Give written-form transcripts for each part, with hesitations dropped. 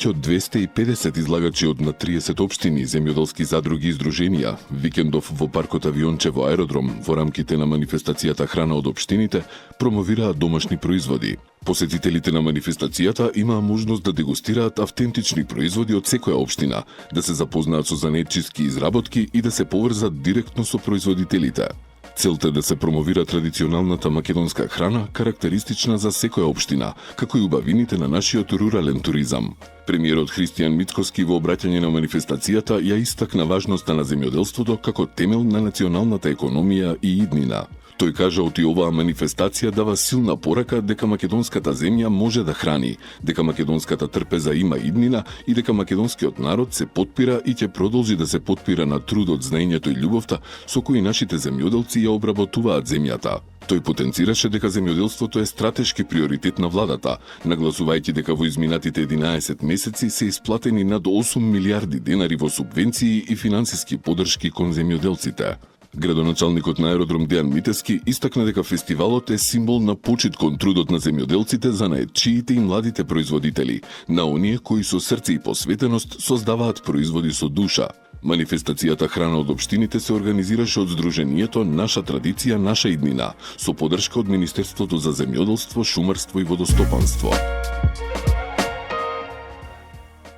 Повеќе од 250 излагачи од на 30 општини, земјоделски задруги и здруженија, викендов во паркот Авиончево аеродром во рамките на манифестацијата Храна од општините, промовираат домашни производи. Посетителите на манифестацијата имаа можност да дегустираат автентични производи од секоја општина, да се запознаат со занаетчиски изработки и да се поврзат директно со производителите. Целта е да се промовира традиционалната македонска храна, карактеристична за секоја општина, како и убавините на нашиот рурален туризам. Премиерот Христијан Мицкоски во обраќање на манифестацијата ја истакна важноста на земјоделството како темел на националната економија и иднина. Тој кажа оти оваа манифестација дава силна порака дека македонската земја може да храни, дека македонската трпеза има иднина и дека македонскиот народ се потпира и ќе продолжи да се потпира на трудот, знаењето и љубовта со кои нашите земјоделци ја обработуваат земјата. Тој потенцираше дека земјоделството е стратешки приоритет на владата, нагласувајќи дека во изминатите 11 месеци се исплатени над 8 милиарди денари во субвенции и финансиски поддршки кон земјоделците. Градоначалникот на аеродром Дејан Митевски истакна дека фестивалот е символ на почит кон трудот на земјоделците, занаетчиите и младите производители, на оние кои со срце и посветеност создаваат производи со душа. Манифестацијата Храна од општините се организираше од Сдруженијето Наша традиција, наша иднина, со поддршка од Министерството за земјоделство, шумарство и водостопанство.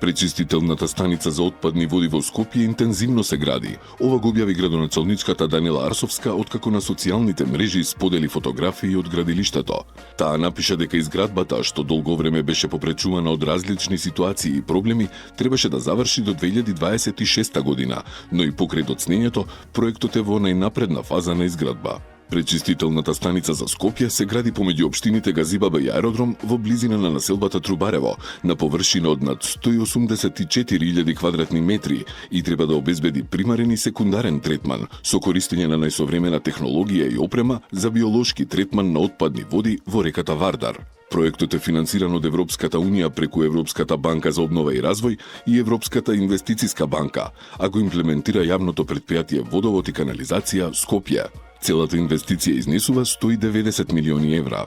Пречистителната станица за отпадни води во Скопје интензивно се гради. Ова го објави градоначалничката Данила Арсовска откако на социјалните мрежи сподели фотографии од градилиштето. Таа напиша дека изградбата, што долго време беше попречувана од различни ситуации и проблеми, требаше да заврши до 2026 година, но и покрај доцнењето, проектот е во најнапредна фаза на изградба. Пречистителната станица за Скопје се гради помеѓу општините Газибаба и Аеродром во близина на населбата Трубарево, на површина од над 184.000 квадратни метри и треба да обезбеди примарен и секундарен третман со користење на најсовремена технологија и опрема за биолошки третман на отпадни води во реката Вардар. Проектот е финансиран од Европската Унија преку Европската банка за обнова и развој и Европската инвестициска банка, а го имплементира јавното претпријатие Водовод и канализација Скопје. Целата инвестиција изнесува 190 милиони евра.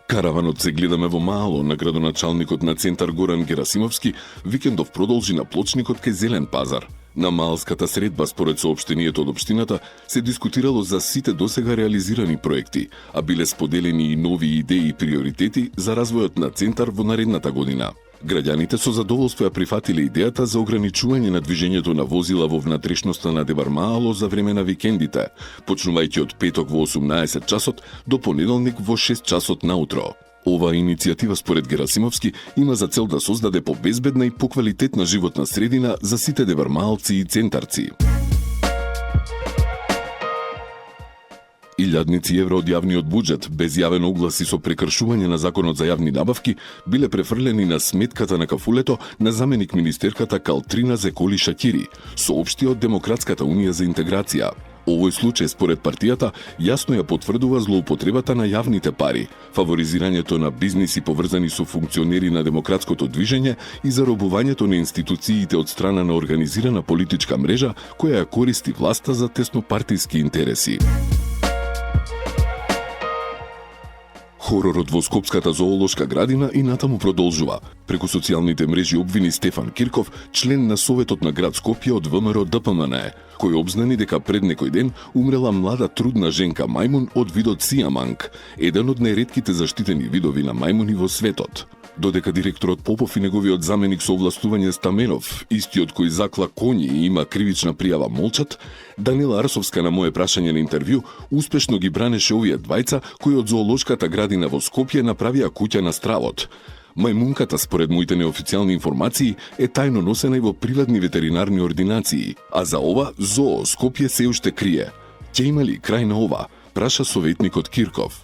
Караванот се гледаме во Маало на градоначалникот на Центар Горан Герасимовски викендов продолжи на плочникот кај Зелен пазар. На Маалската средба според соопштението од општината се дискутирало за сите досега реализирани проекти, а биле споделени и нови идеи и приоритети за развојот на Центар во наредната година. Граѓаните со задоволство ја прифатиле идејата за ограничување на движењето на возила во внатрешноста на Дебар Маало за време на викендите, почнувајќи од петок во 18 часот до понеделник во 6 часот наутро. Оваа иницијатива според Герасимовски има за цел да создаде побезбедна и поквалитетна животна средина за сите дебармаалци и центарци. Илјадници евра од јавниот буџет, без јавен оглас и со прекршување на законот за јавни набавки, биле префрлени на сметката на кафулето на заменик министерката Калтрина Зеколи Шакири, соопшти од Демократската унија за интеграција. Овој случај според партијата јасно ја потврдува злоупотребата на јавните пари, фаворизирањето на бизниси поврзани со функционери на демократското движење и заробувањето на институциите од страна на организирана политичка мрежа која ја користи власта за теснопартиски интереси. Хоророт во Скопската зоолошка градина и натаму продолжува. Преку социјалните мрежи обвини Стефан Кирков, член на Советот на град Скопје од ВМРО ДПМН, кој обзнани дека пред некој ден умрела млада трудна женка мајмун од видот сиаманг, еден од најретките заштитени видови на мајмуни во светот. Додека директорот Попов и неговиот заменик со овластување Стаменов, истиот кој закла коњи и има кривична пријава, молчат, Данила Арсовска на мое прашање на интервју успешно ги бранеше овие двајца кои од зоолошката градина во Скопје направија куќа на стравот. Мајмунката, според моите неофицијални информации, е тајно носена и во приватни ветеринарни ординации, а за ова зоо Скопје се уште крие. Ќе има ли крај на ова? Праша советникот Кирков.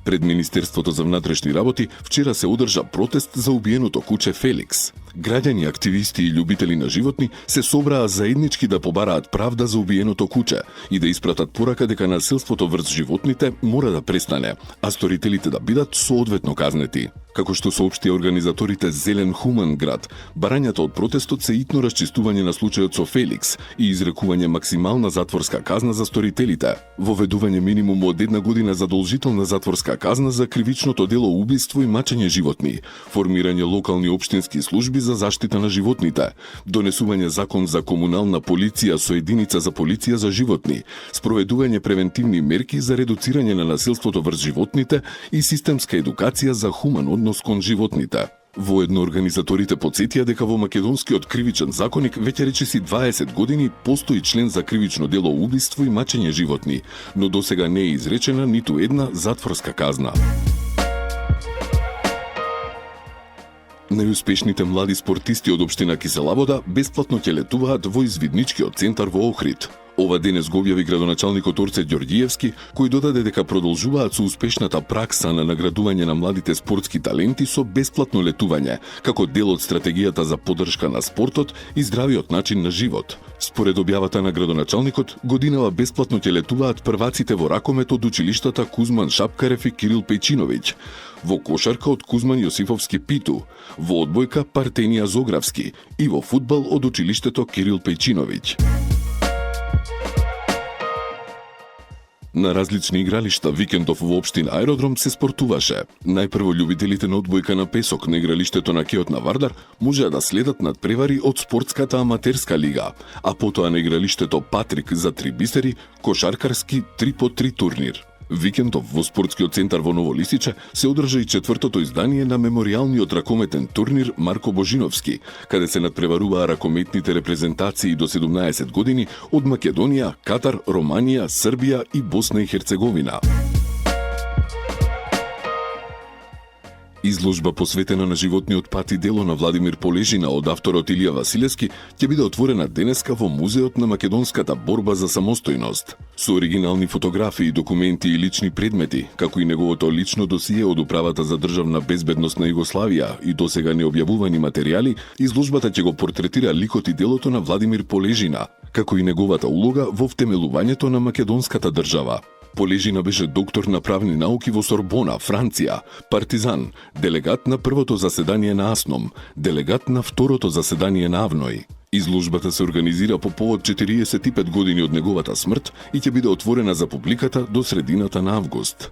Пред Министерството за внатрешни работи вчера се одржа протест за убиеното куче Феликс. граѓани, активисти и љубители на животни се собраа заеднички да побараат правда за убиеното куче и да испратат порака дека насилството врз животните мора да престане, а сторителите да бидат соодветно казнети. Како што соопшти организаторите Зелен Хуман град, барањата од протестот се итно расчистување на случајот со Феликс и изрекување максимална затворска казна за сторителите, воведување минимум од 1 година задолжителна затворска казна за кривичното дело убиство и мачење животни, формирање локални општински служби за заштита на животните, донесување закон за комунална полиција со единица за полиција за животни, спроведување превентивни мерки за редуцирање на насилството врз животните и системска едукација за хуман однос кон животните. Воедно организаторите потсетија дека во македонскиот кривичен законник веќе речиси 20 години постои член за кривично дело убиство и мачење животни, но досега не е изречена ниту една затворска казна. Најуспешните млади спортисти од општина Киселавода бесплатно ќе летуваат во извидничкиот центар во Охрид. Ова денес го објави градоначалникот Орце Ѓорѓиевски, кој додаде дека продолжуваат со успешната пракса на наградување на младите спортски таленти со бесплатно летување, како дел од стратегијата за поддршка на спортот и здравиот начин на живот. Според објавата на градоначалникот, годинава бесплатно ќе летуваат прваците во ракомет од училиштата Кузман Шапкарев и Кирил Пејчиновиќ, во кошарка од Кузман Јосифовски Питу, во одбојка Партенија Зогравски и во фудбал од училиштето Кирил Пејчиновиќ. На различни игралишта викендов во општина Аеродром се спортуваше. Најпрво љубителите на одбојка на песок на игралиштето на Кеот на Вардар можеа да следат надпревари од спортската аматерска лига, а потоа на игралиштето Патрик за 3 бисери кошаркарски 3x3 турнир. Викендов во спортскиот центар во Ново Лисиче се одржа и 4-то издание на меморијалниот ракометен турнир Марко Божиновски, каде се надпреваруваа ракометните репрезентации до 17 години од Македонија, Катар, Романија, Србија и Босна и Херцеговина. Изложба посветена на животниот пат и дело на Владимир Полежина од авторот Илија Василевски ќе биде отворена денеска во Музеот на македонската борба за самостојност. Со оригинални фотографии, документи и лични предмети, како и неговото лично досие од Управата за државна безбедност на Југославија и досега необјавувани материјали, изложбата ќе го портретира ликот и делото на Владимир Полежина, како и неговата улога во втемелувањето на македонската држава. Полежина беше доктор на правни науки во Сорбона, Франција, партизан, делегат на првото заседание на АСНОМ, делегат на второто заседание на АВНОј. Изложбата се организира по повод 45 години од неговата смрт и ќе биде отворена за публиката до средината на август.